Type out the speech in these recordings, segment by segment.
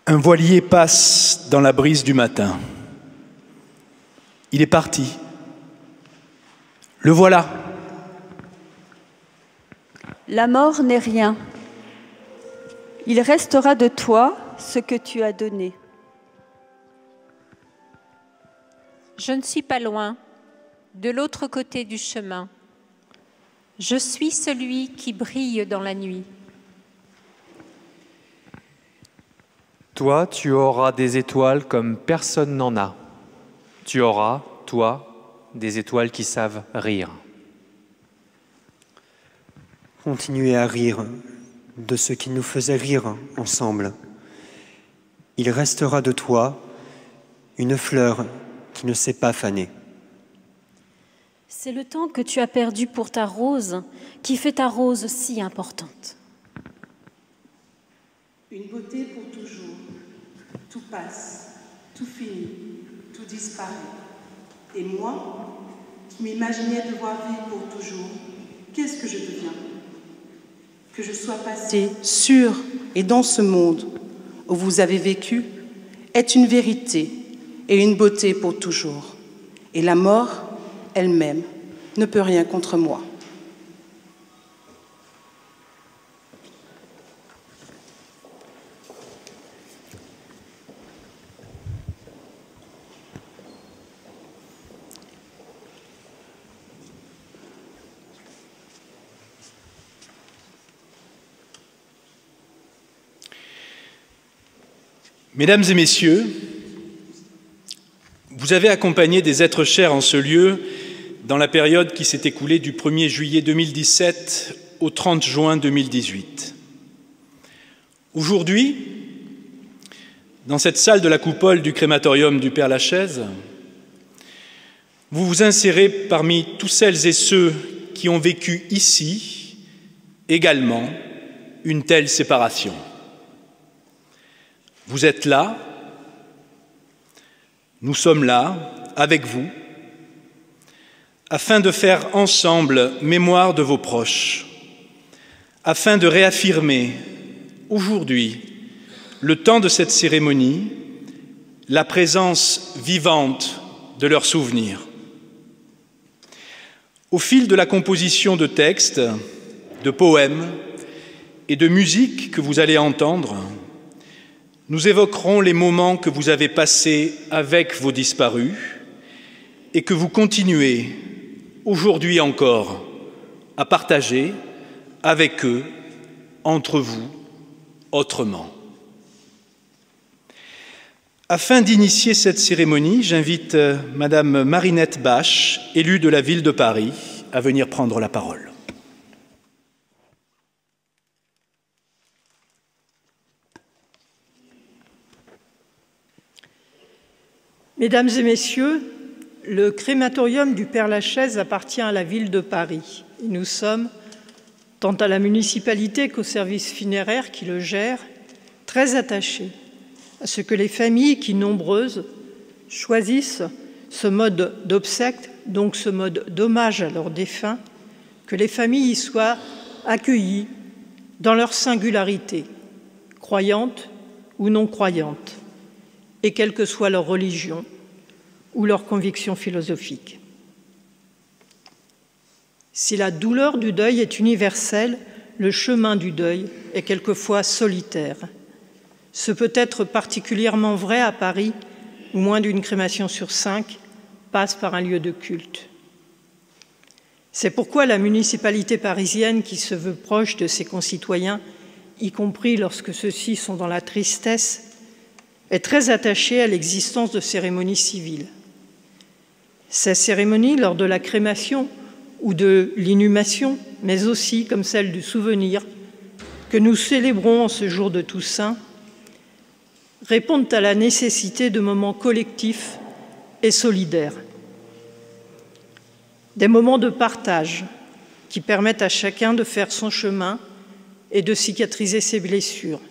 Un voilier passe dans la brise du matin. Il est parti. Le voilà. La mort n'est rien. Il restera de toi ce que tu as donné. Je ne suis pas loin, de l'autre côté du chemin. Je suis celui qui brille dans la nuit. Toi, tu auras des étoiles comme personne n'en a. Tu auras, toi, des étoiles qui savent rire. Continuez à rire de ce qui nous faisait rire ensemble. Il restera de toi une fleur qui ne sait pas faner. C'est le temps que tu as perdu pour ta rose qui fait ta rose si importante. Une beauté pour toujours. Tout passe, tout finit, tout disparaît. Et moi, qui m'imaginais devoir vivre pour toujours, qu'est-ce que je deviens? Que je sois passée sur et dans ce monde où vous avez vécu est une vérité et une beauté pour toujours. Et la mort elle-même ne peut rien contre moi. Mesdames et messieurs, vous avez accompagné des êtres chers en ce lieu dans la période qui s'est écoulée du 1er juillet 2017 au 30 juin 2018. Aujourd'hui, dans cette salle de la coupole du crématorium du Père-Lachaise, vous vous insérez parmi tous celles et ceux qui ont vécu ici également une telle séparation. Vous êtes là, nous sommes là, avec vous, afin de faire ensemble mémoire de vos proches, afin de réaffirmer aujourd'hui, le temps de cette cérémonie, la présence vivante de leurs souvenirs. Au fil de la composition de textes, de poèmes et de musique que vous allez entendre, nous évoquerons les moments que vous avez passés avec vos disparus et que vous continuez aujourd'hui encore à partager avec eux, entre vous, autrement. Afin d'initier cette cérémonie, j'invite Madame Marinette Bache, élue de la ville de Paris, à venir prendre la parole. Mesdames et messieurs, le crématorium du Père-Lachaise appartient à la ville de Paris. Et nous sommes, tant à la municipalité qu'au service funéraire qui le gère, très attachés à ce que les familles qui, nombreuses, choisissent ce mode d'obsèque, donc ce mode d'hommage à leurs défunts, que les familles y soient accueillies dans leur singularité, croyantes ou non croyantes, et quelle que soit leur religion ou leur conviction philosophique. Si la douleur du deuil est universelle, le chemin du deuil est quelquefois solitaire. Ce peut être particulièrement vrai à Paris, où moins d'une crémation sur 5 passe par un lieu de culte. C'est pourquoi la municipalité parisienne, qui se veut proche de ses concitoyens, y compris lorsque ceux-ci sont dans la tristesse, est très attachée à l'existence de cérémonies civiles. Ces cérémonies, lors de la crémation ou de l'inhumation, mais aussi comme celle du souvenir, que nous célébrons en ce jour de Toussaint, répondent à la nécessité de moments collectifs et solidaires. Des moments de partage qui permettent à chacun de faire son chemin et de cicatriser ses blessures.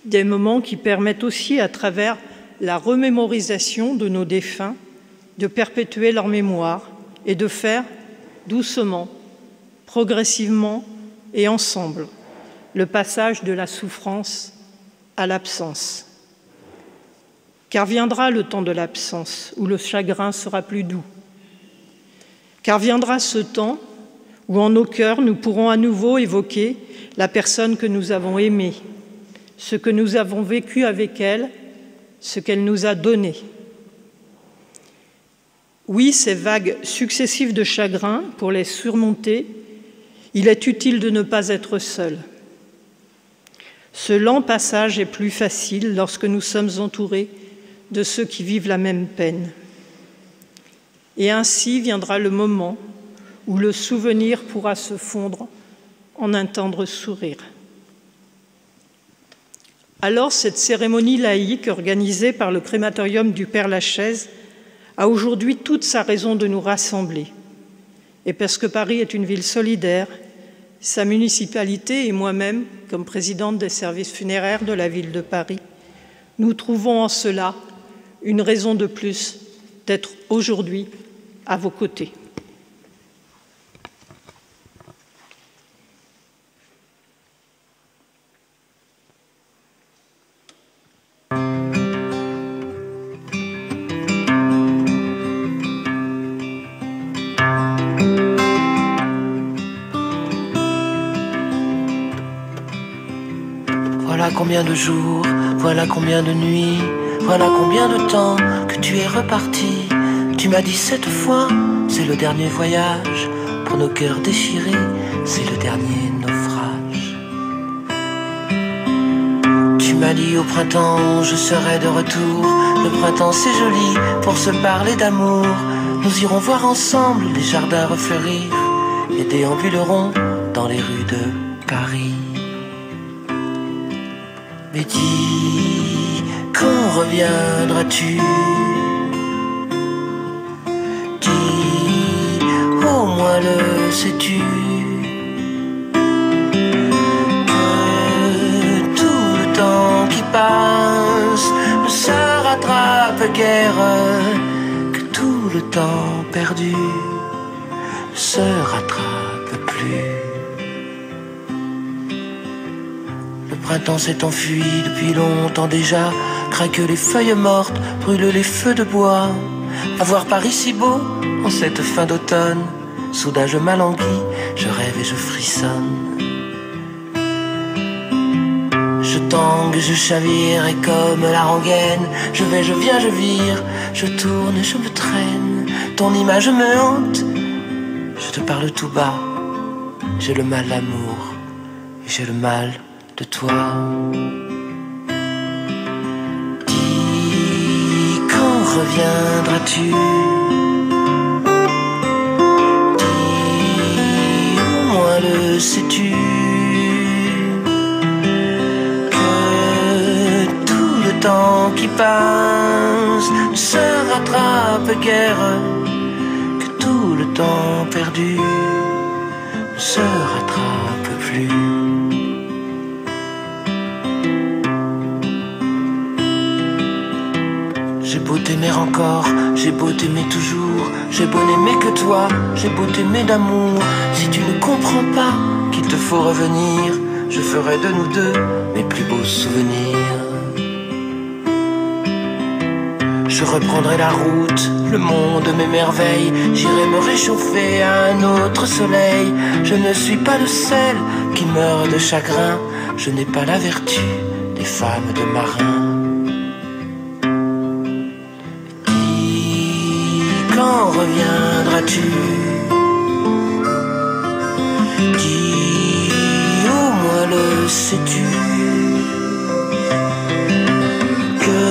Des moments qui permettent aussi, à travers la remémorisation de nos défunts, de perpétuer leur mémoire et de faire doucement, progressivement et ensemble le passage de la souffrance à l'absence. Car viendra le temps de l'absence, où le chagrin sera plus doux. Car viendra ce temps où en nos cœurs nous pourrons à nouveau évoquer la personne que nous avons aimée, ce que nous avons vécu avec elle, ce qu'elle nous a donné. Oui, ces vagues successives de chagrin, pour les surmonter, il est utile de ne pas être seul. Ce lent passage est plus facile lorsque nous sommes entourés de ceux qui vivent la même peine. Et ainsi viendra le moment où le souvenir pourra se fondre en un tendre sourire. Alors, cette cérémonie laïque organisée par le crématorium du Père-Lachaise a aujourd'hui toute sa raison de nous rassembler. Et parce que Paris est une ville solidaire, sa municipalité et moi-même, comme présidente des services funéraires de la ville de Paris, nous trouvons en cela une raison de plus d'être aujourd'hui à vos côtés. Voilà combien de jours, voilà combien de nuits, voilà combien de temps que tu es reparti. Tu m'as dit cette fois, c'est le dernier voyage. Pour nos cœurs déchirés, c'est le dernier naufrage. Tu m'as dit au printemps, je serai de retour. Le printemps c'est joli pour se parler d'amour. Nous irons voir ensemble les jardins refleurir et déambulerons dans les rues de Paris. Mais dis, quand reviendras-tu? Dis, au moins le sais-tu, que tout le temps qui passe ne se rattrape guère, que tout le temps perdu ne se rattrape plus. Le printemps s'est enfui depuis longtemps déjà, craquent les feuilles mortes, brûlent les feux de bois. À voir Paris si beau en cette fin d'automne, soudain je m'alanguis, je rêve et je frissonne. Je tangue, je chavire et comme la rengaine, je vais, je viens, je vire, je tourne et je me traîne. Ton image me hante, je te parle tout bas, j'ai le mal d'amour et j'ai le mal de toi. Dis, quand reviendras-tu? Dis, au moins le sais-tu, que tout le temps qui passe ne se rattrape guère, que tout le temps perdu ne se rattrape plus. J'ai beau t'aimer encore, j'ai beau t'aimer toujours, j'ai beau n'aimer que toi, j'ai beau t'aimer d'amour. Si tu ne comprends pas qu'il te faut revenir, je ferai de nous deux mes plus beaux souvenirs. Je reprendrai la route, le monde m'émerveille, j'irai me réchauffer à un autre soleil. Je ne suis pas le seul qui meurt de chagrin, je n'ai pas la vertu des femmes de marins. Quand reviendras-tu? Dis, au moins le sais-tu, que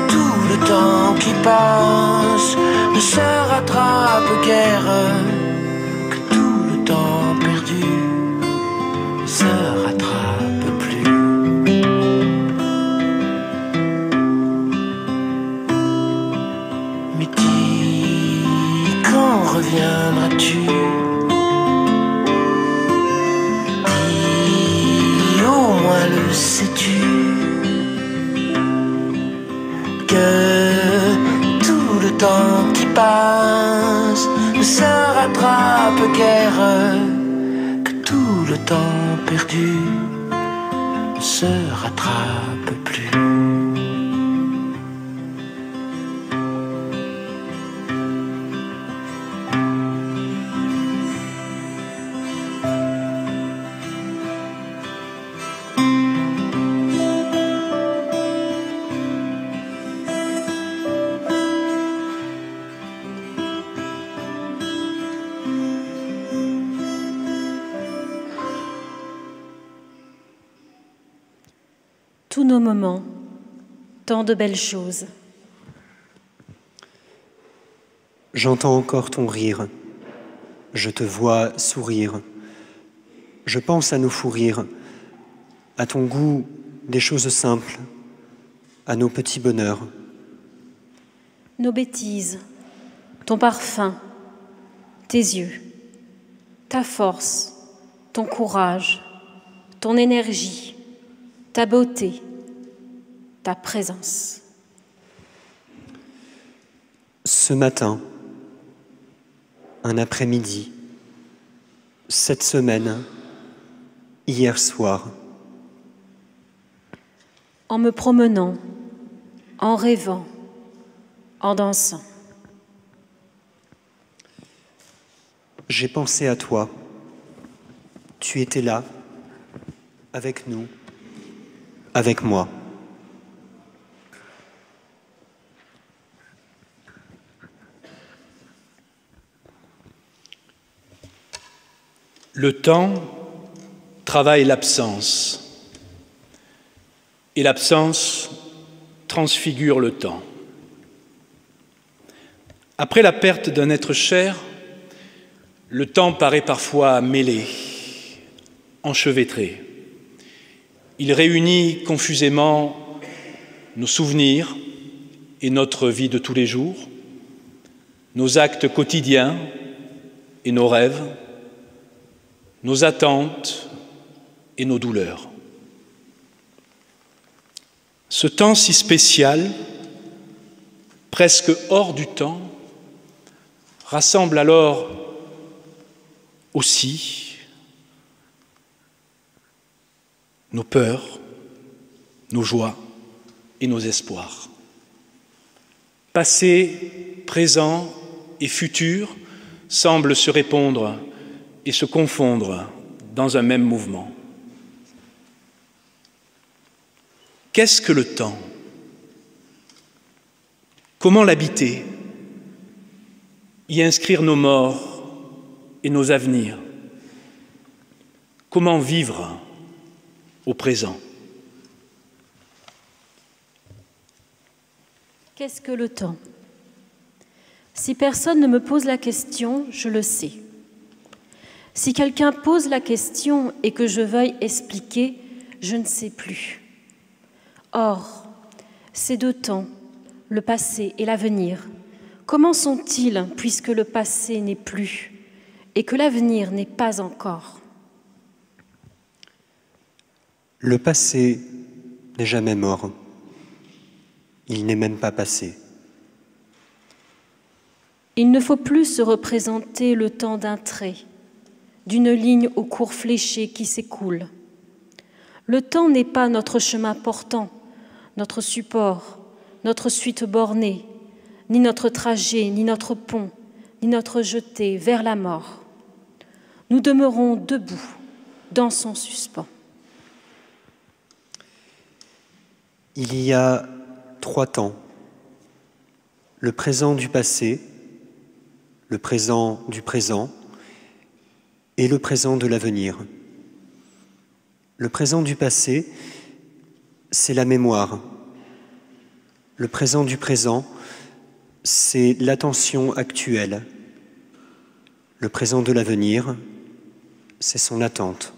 tout le temps qui passe ne se rattrape guère, que tout le temps perdu ne se rattrape plus. Mais dis, quand reviendras-tu? Dis, au moins le sais-tu, que tout le temps qui passe ne se rattrape guère, que tout le temps perdu ne se rattrape plus. Tous nos moments, tant de belles choses. J'entends encore ton rire, je te vois sourire, je pense à nos fous rires, à ton goût des choses simples, à nos petits bonheurs. Nos bêtises, ton parfum, tes yeux, ta force, ton courage, ton énergie, ta beauté, ta présence. Ce matin, un après-midi, cette semaine, hier soir. En me promenant, en rêvant, en dansant. J'ai pensé à toi. Tu étais là, avec nous, avec moi. Le temps travaille l'absence, et l'absence transfigure le temps. Après la perte d'un être cher, le temps paraît parfois mêlé, enchevêtré. Il réunit confusément nos souvenirs et notre vie de tous les jours, nos actes quotidiens et nos rêves, nos attentes et nos douleurs. Ce temps si spécial, presque hors du temps, rassemble alors aussi nos peurs, nos joies et nos espoirs. Passé, présent et futur semblent se répondre et se confondre dans un même mouvement. Qu'est-ce que le temps? Comment l'habiter? Y inscrire nos morts et nos avenirs? Comment vivre au présent? Qu'est-ce que le temps? Si personne ne me pose la question, je le sais. Si quelqu'un pose la question et que je veuille expliquer, je ne sais plus. Or, ces deux temps, le passé et l'avenir, comment sont-ils puisque le passé n'est plus et que l'avenir n'est pas encore? Le passé n'est jamais mort. Il n'est même pas passé. Il ne faut plus se représenter le temps d'un trait, d'une ligne au cours fléché qui s'écoule. Le temps n'est pas notre chemin portant, notre support, notre suite bornée, ni notre trajet, ni notre pont, ni notre jetée vers la mort. Nous demeurons debout, dans son suspens. Il y a 3 temps. Le présent du passé, le présent du présent et le présent de l'avenir. Le présent du passé, c'est la mémoire. Le présent du présent, c'est l'attention actuelle. Le présent de l'avenir, c'est son attente.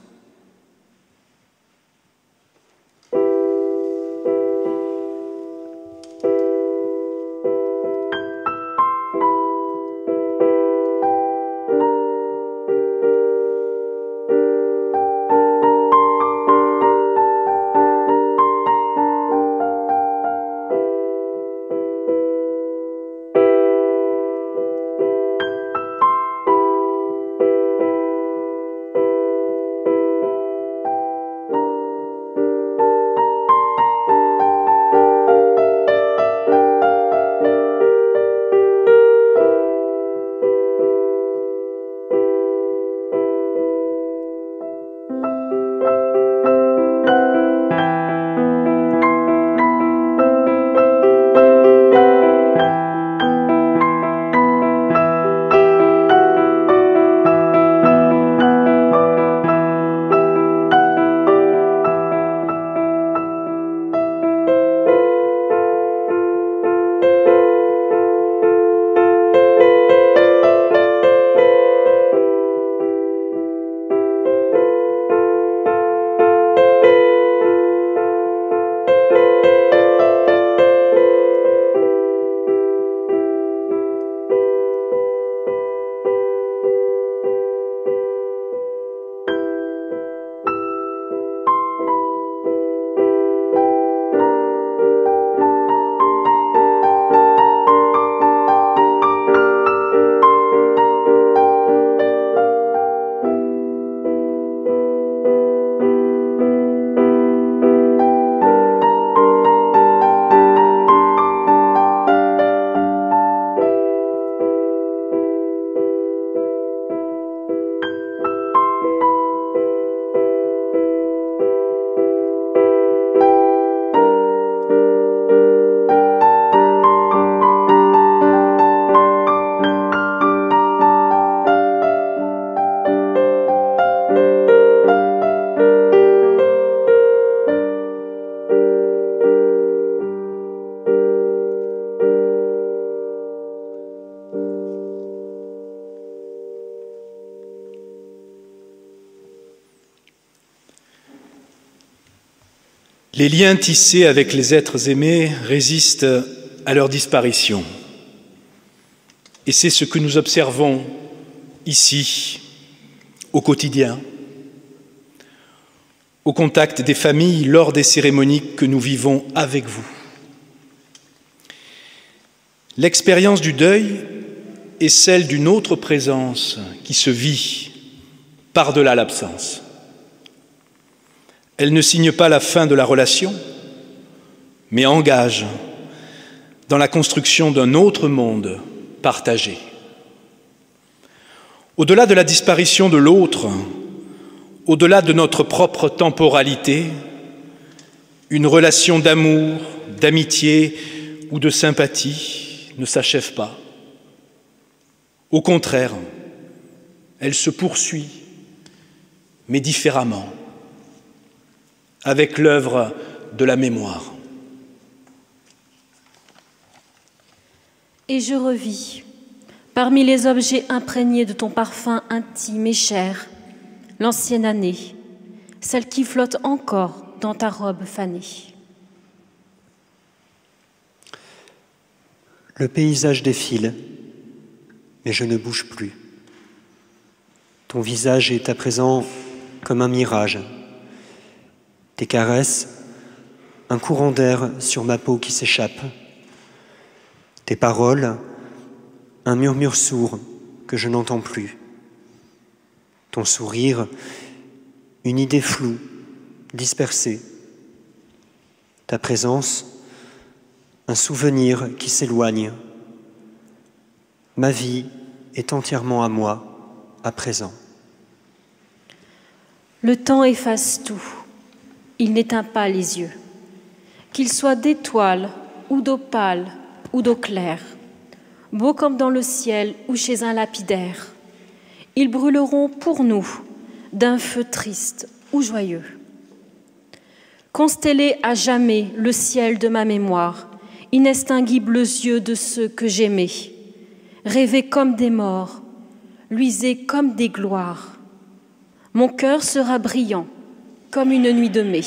Les liens tissés avec les êtres aimés résistent à leur disparition. Et c'est ce que nous observons ici, au quotidien, au contact des familles lors des cérémonies que nous vivons avec vous. L'expérience du deuil est celle d'une autre présence qui se vit par-delà l'absence. Elle ne signe pas la fin de la relation, mais engage dans la construction d'un autre monde partagé. Au-delà de la disparition de l'autre, au-delà de notre propre temporalité, une relation d'amour, d'amitié ou de sympathie ne s'achève pas. Au contraire, elle se poursuit, mais différemment, avec l'œuvre de la mémoire. Et je revis, parmi les objets imprégnés de ton parfum intime et cher, l'ancienne année, celle qui flotte encore dans ta robe fanée. Le paysage défile, mais je ne bouge plus. Ton visage est à présent comme un mirage. Tes caresses, un courant d'air sur ma peau qui s'échappe. Tes paroles, un murmure sourd que je n'entends plus. Ton sourire, une idée floue, dispersée. Ta présence, un souvenir qui s'éloigne. Ma vie est entièrement à moi, à présent. Le temps efface tout. Il n'éteint pas les yeux. Qu'ils soient d'étoiles ou d'opales ou d'eau claire, beaux comme dans le ciel ou chez un lapidaire, ils brûleront pour nous d'un feu triste ou joyeux. Consteller à jamais le ciel de ma mémoire, inextinguibles yeux de ceux que j'aimais, rêver comme des morts, luiser comme des gloires. Mon cœur sera brillant comme une nuit de mai.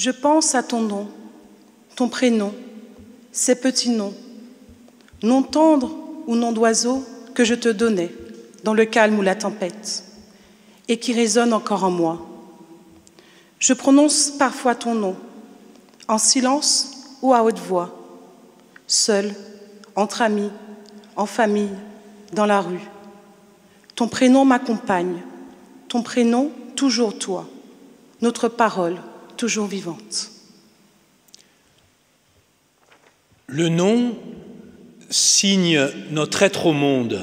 Je pense à ton nom, ton prénom, ces petits noms, noms tendres ou noms d'oiseaux que je te donnais dans le calme ou la tempête et qui résonnent encore en moi. Je prononce parfois ton nom, en silence ou à haute voix, seul, entre amis, en famille, dans la rue. Ton prénom m'accompagne, ton prénom toujours toi, notre parole toujours vivante. Le nom signe notre être au monde.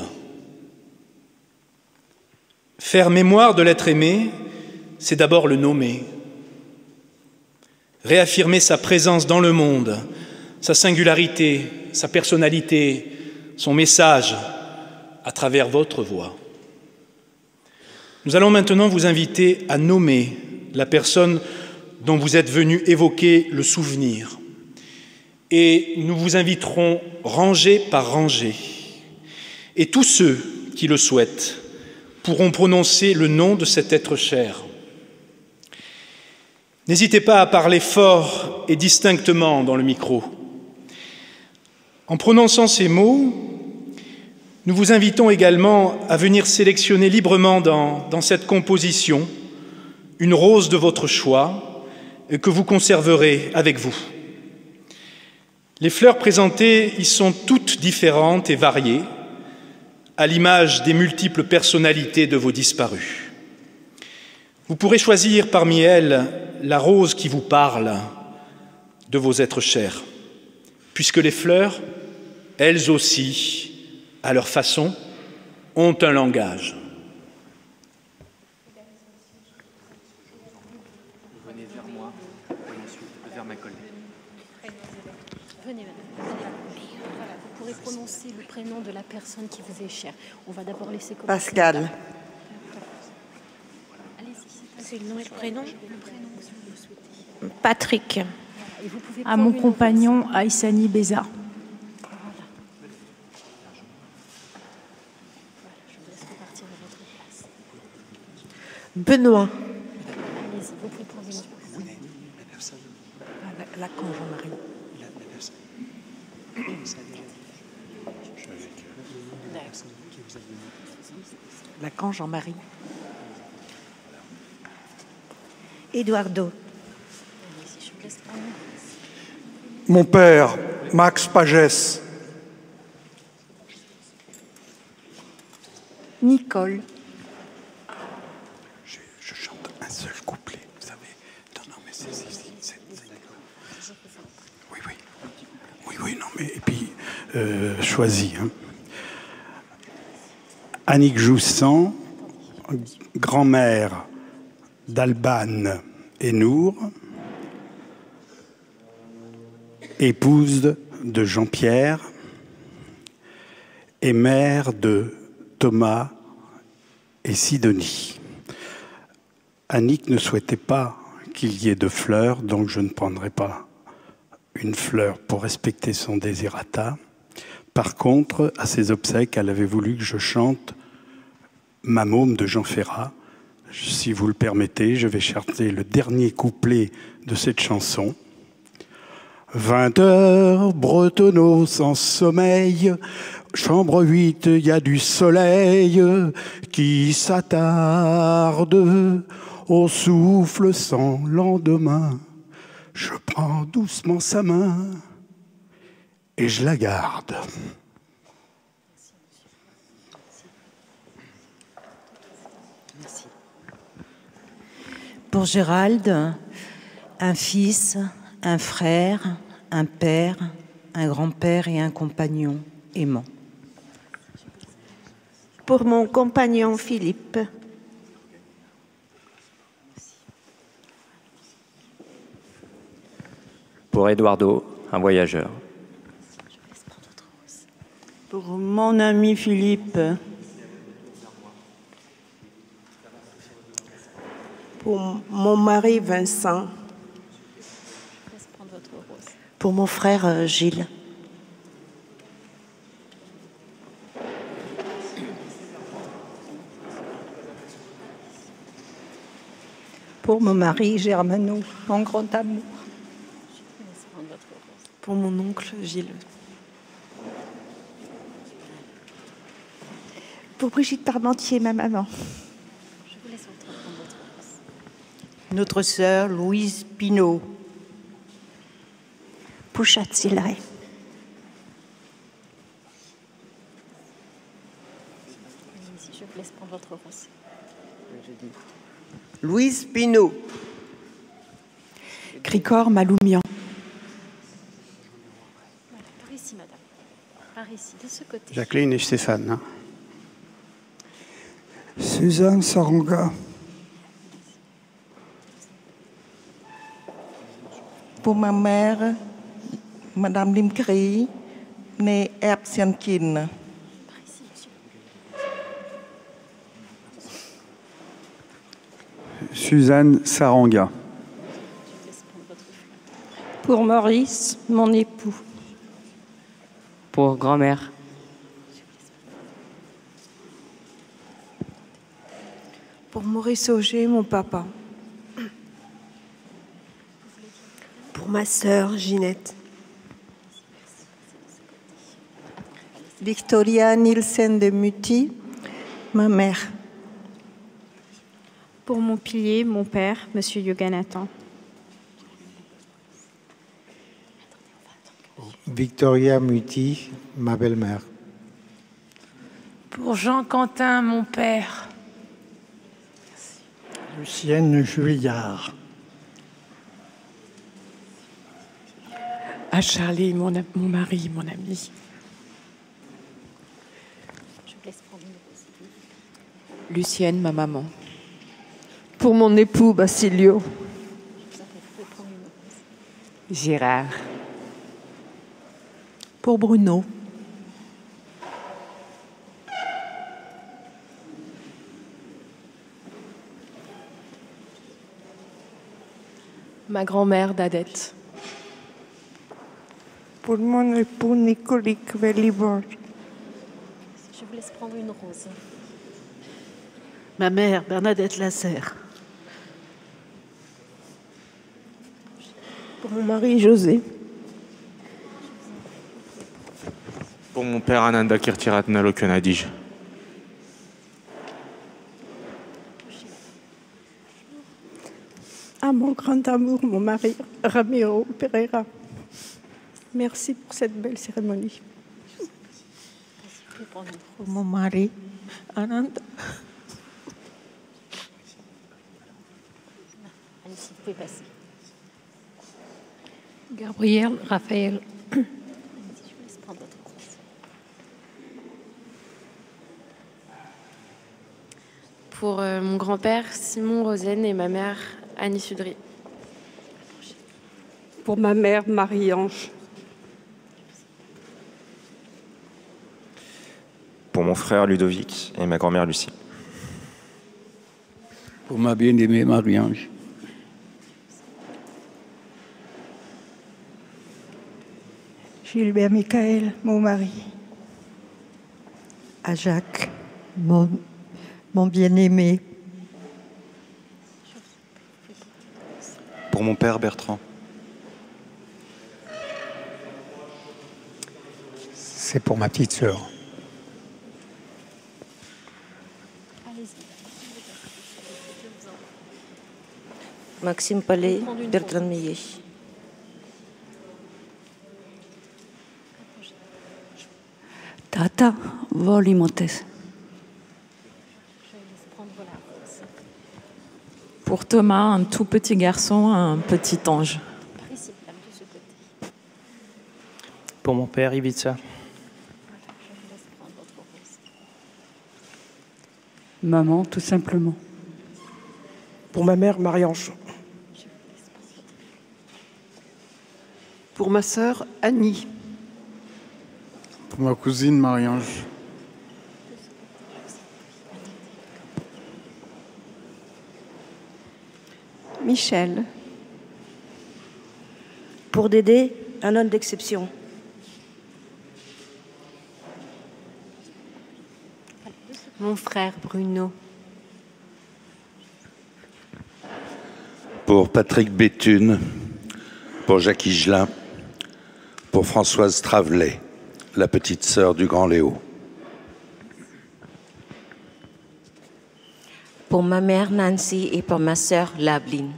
Faire mémoire de l'être aimé, c'est d'abord le nommer. Réaffirmer sa présence dans le monde, sa singularité, sa personnalité, son message à travers votre voix. Nous allons maintenant vous inviter à nommer la personne dont vous êtes venu évoquer le souvenir. Et nous vous inviterons rangée par rangée. Et tous ceux qui le souhaitent pourront prononcer le nom de cet être cher. N'hésitez pas à parler fort et distinctement dans le micro. En prononçant ces mots, nous vous invitons également à venir sélectionner librement dans cette composition une rose de votre choix et que vous conserverez avec vous. Les fleurs présentées y sont toutes différentes et variées, à l'image des multiples personnalités de vos disparus. Vous pourrez choisir parmi elles la rose qui vous parle de vos êtres chers, puisque les fleurs, elles aussi, à leur façon, ont un langage. Venez vers moi, et ensuite vers ma collègue. Venez, madame. Voilà, vous pourrez prononcer le prénom de la personne qui vous est chère. On va d'abord laisser commencer. Pascal. C'est le nom et le prénom. Patrick. À mon compagnon Aïssani Béza. Benoît. Lacan Jean-Marie. Lacan Jean-Marie. Eduardo. Mon père, Max Pagès. Nicole. Je chante un seul couplet, vous savez. Non, mais c'est... Oui, non, mais... Et puis, choisis. Hein. Annick Joussan, grand-mère d'Alban et Nour, épouse de Jean-Pierre et mère de Thomas et Sidonie. Annick ne souhaitait pas qu'il y ait de fleurs, donc je ne prendrai pas une fleur pour respecter son désirata. Par contre, à ses obsèques, elle avait voulu que je chante Ma môme de Jean Ferrat. Si vous le permettez, je vais chanter le dernier couplet de cette chanson. 20 heures, Bretonneau sans sommeil, chambre 8, il y a du soleil qui s'attarde au souffle sans lendemain. Je prends doucement sa main et je la garde. Pour Gérald, un fils, un frère, un père, un grand-père et un compagnon aimant. Pour mon compagnon Philippe. Pour Eduardo, un voyageur. Pour mon ami Philippe. Pour mon mari Vincent. Pour mon frère Gilles. Pour mon mari Germano, mon grand amour. Pour mon oncle Gilles. Pour Brigitte Parmentier, ma maman. Notre sœur Louise Pinault. Pour Châtilleret. Je vous laisse prendre votre rose. Louise Pinault. Grigor Maloumian. Par ici, madame. Par ici, de ce côté. Jacqueline et Stéphane. Hein. Suzanne Saranga. Pour ma mère, Madame Limkri, née Erbsiankin. Suzanne Saranga. Pour Maurice, mon époux. Pour grand-mère. Pour Maurice Auger, mon papa. Pour ma sœur Ginette. Victoria Nielsen de Muti, ma mère. Pour mon pilier, mon père, Monsieur Yoganathan. Victoria Muti, ma belle-mère. Pour Jean Quentin, mon père. Lucienne Juillard. À Charlie, mon mari, mon ami. Lucienne, ma maman. Pour mon époux, Basilio. Gérard. Pour Bruno. Ma grand-mère d'Adette. Pour mon époux Nicolique Velibor. Je vous laisse prendre une rose. Ma mère, Bernadette Lasserre. Pour mon mari José. Pour mon père Ananda Kirtiratna Lokanadij. À mon grand amour, mon mari Ramiro Pereira. Merci pour cette belle cérémonie. Pour mon mari Ananda. Allez-y, vous pouvez passer. Gabriel Raphaël. Je vous laisse prendre votre rose. Pour mon grand-père Simon Rosen et ma mère Annie Sudry. Pour ma mère, Marie-Ange. Pour mon frère Ludovic et ma grand-mère Lucie. Pour ma bien-aimée Marie-Ange. Gilbert Michael, mon mari. À Jacques, mon bien-aimé. Pour mon père Bertrand. C'est pour ma petite sœur. Maxime Palais, Bertrand Millet. Tata Volimotes. Pour Thomas, un tout petit garçon, un petit ange. Pour mon père Ivica. Maman, tout simplement. Pour ma mère, Marie-Ange. Pour ma sœur, Annie. Pour ma cousine Marie-Ange. Michel. Pour Dédé, un homme d'exception. Mon frère Bruno. Pour Patrick Béthune, pour Jacques Higelin, pour Françoise Travelet, la petite sœur du grand Léo. Pour ma mère Nancy et pour ma sœur Labline.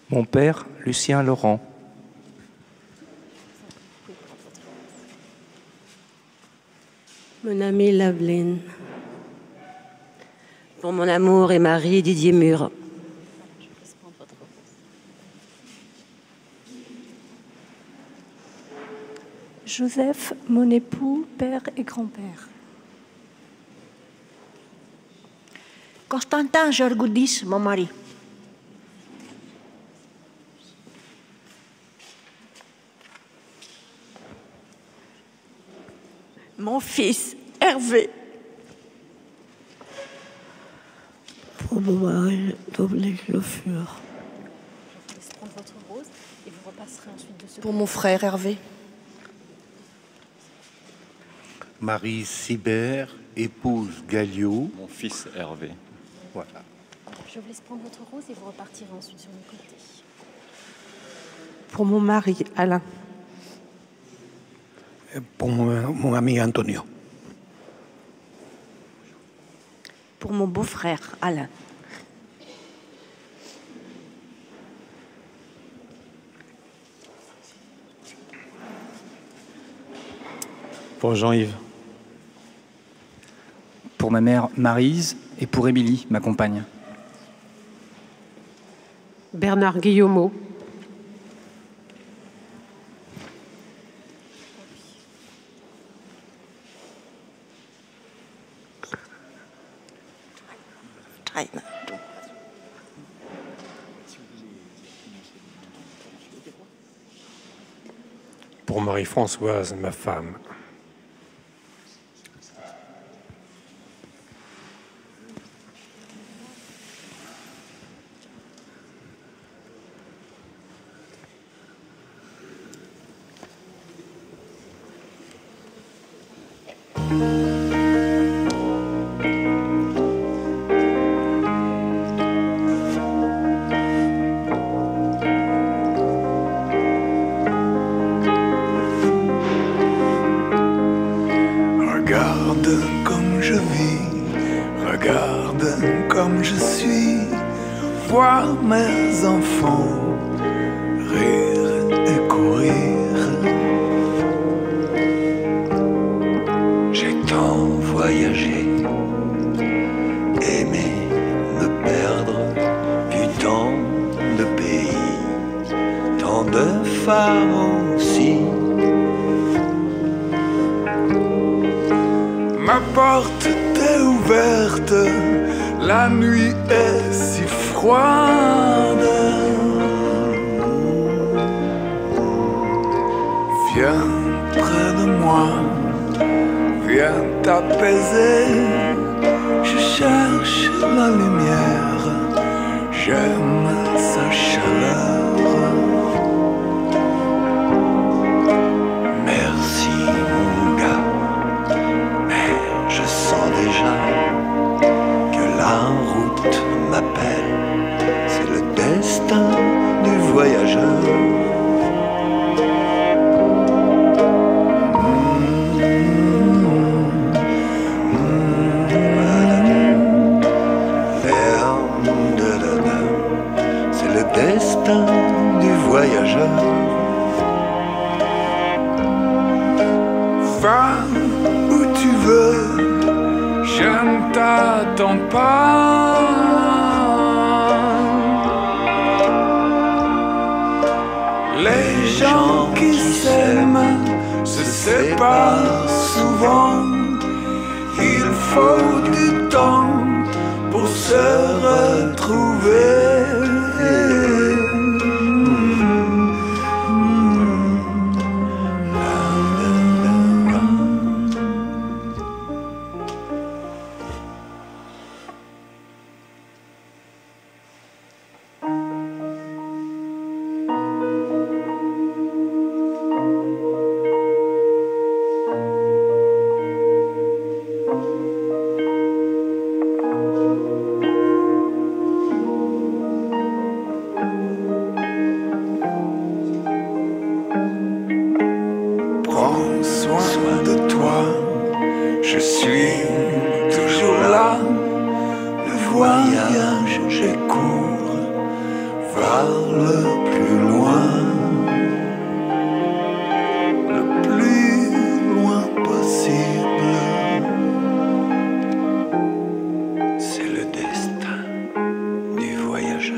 Mon père Lucien Laurent. Mon ami Labline. Pour mon amour et mari Didier Mur. Joseph, mon époux, père et grand-père. Constantin Georgoudis, mon mari. Mon fils, Hervé. Pour mon mari, Dominique Le Fur. Je vous laisse prendre votre rose et vous repasserez ensuite de ce Pour mon frère, Hervé. Marie Sibert, épouse Galliot. Mon fils Hervé. Voilà. Je vous laisse prendre votre rose et vous repartirez ensuite sur le côté. Pour mon mari, Alain. Pour mon ami Antonio. Pour mon beau-frère, Alain. Pour Jean-Yves. Pour ma mère Maryse et pour Émilie, ma compagne. Bernard Guillaumeau. Pour Marie-Françoise, ma femme. Regarde comme je vis, regarde comme je suis, vois mes enfants rire et courir. J'ai tant voyagé, aimé, me perdre, vu tant de pays, tant de femmes aussi. Ma porte est ouverte, la nuit est si froide. Viens près de moi, viens t'apaiser. Je cherche la lumière, j'aime sa chaleur. Merci mon gars. Je sens déjà que la route m'appelle, c'est le destin du voyageur. C'est le destin du voyageur. Va où tu veux, je ne t'attends pas. Les gens qui s'aiment se séparent souvent. Il faut du temps pour se retrouver. Prends soin de toi, je suis toujours là. Le voyage est court, va le plus loin. Le plus loin possible. C'est le destin du voyageur.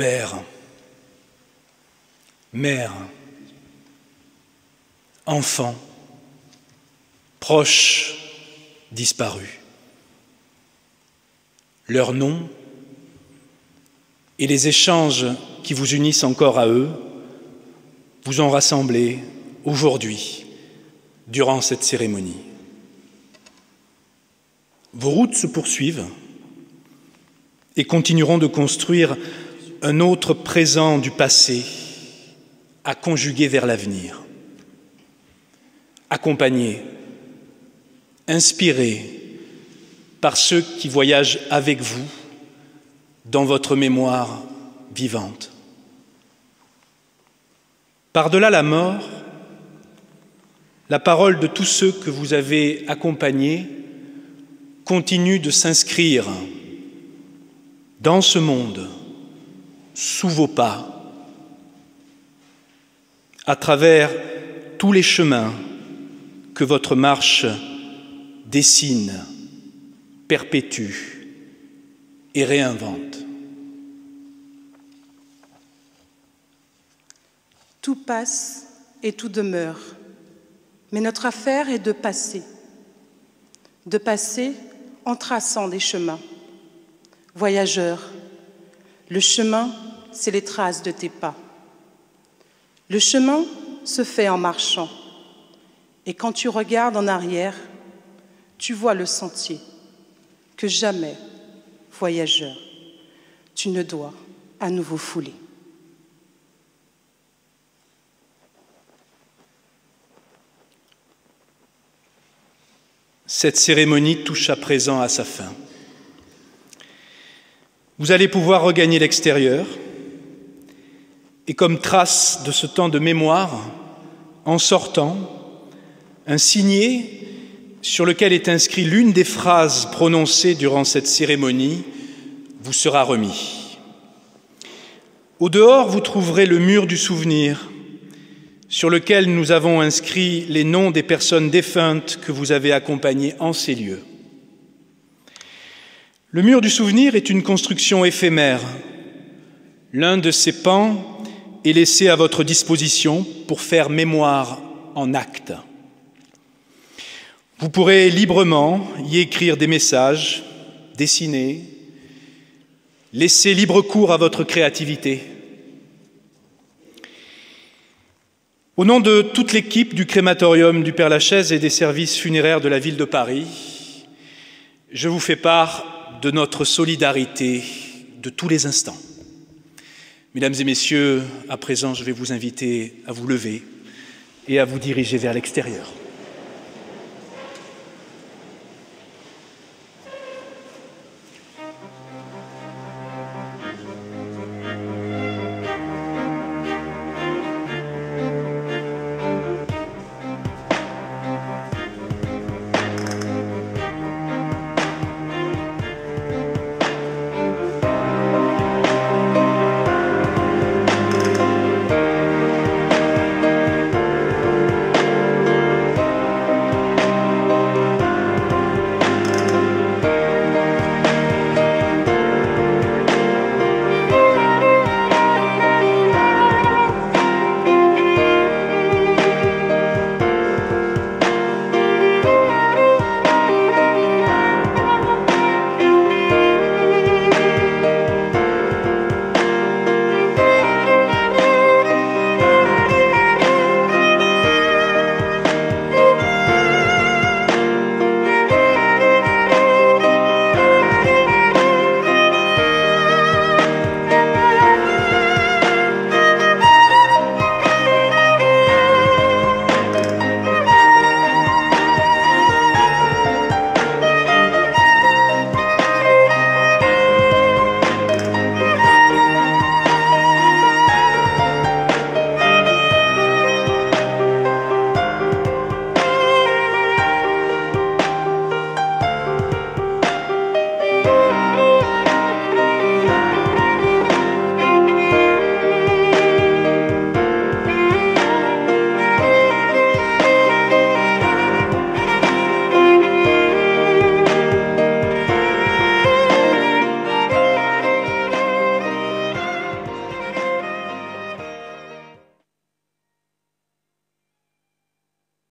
père, mère, enfant, proches disparus. Leurs noms et les échanges qui vous unissent encore à eux vous ont rassemblés aujourd'hui, durant cette cérémonie. Vos routes se poursuivent et continueront de construire un autre présent du passé à conjuguer vers l'avenir. Accompagnés, inspirés par ceux qui voyagent avec vous dans votre mémoire vivante. Par-delà la mort, la parole de tous ceux que vous avez accompagnés continue de s'inscrire dans ce monde, sous vos pas, à travers tous les chemins que votre marche dessine, perpétue et réinvente. Tout passe et tout demeure, mais notre affaire est de passer en traçant des chemins. Voyageur, le chemin, c'est les traces de tes pas. Le chemin se fait en marchant, et quand tu regardes en arrière, tu vois le sentier que jamais, voyageur, tu ne dois à nouveau fouler. Cette cérémonie touche à présent à sa fin. Vous allez pouvoir regagner l'extérieur et comme trace de ce temps de mémoire, en sortant, un signet sur lequel est inscrit l'une des phrases prononcées durant cette cérémonie vous sera remis. Au dehors, vous trouverez le mur du souvenir sur lequel nous avons inscrit les noms des personnes défuntes que vous avez accompagnées en ces lieux. Le mur du souvenir est une construction éphémère. L'un de ses pans est laissé à votre disposition pour faire mémoire en actes. Vous pourrez librement y écrire des messages, dessiner, laisser libre cours à votre créativité. Au nom de toute l'équipe du crématorium du Père-Lachaise et des services funéraires de la ville de Paris, je vous fais part de notre solidarité de tous les instants. Mesdames et messieurs, à présent, je vais vous inviter à vous lever et à vous diriger vers l'extérieur.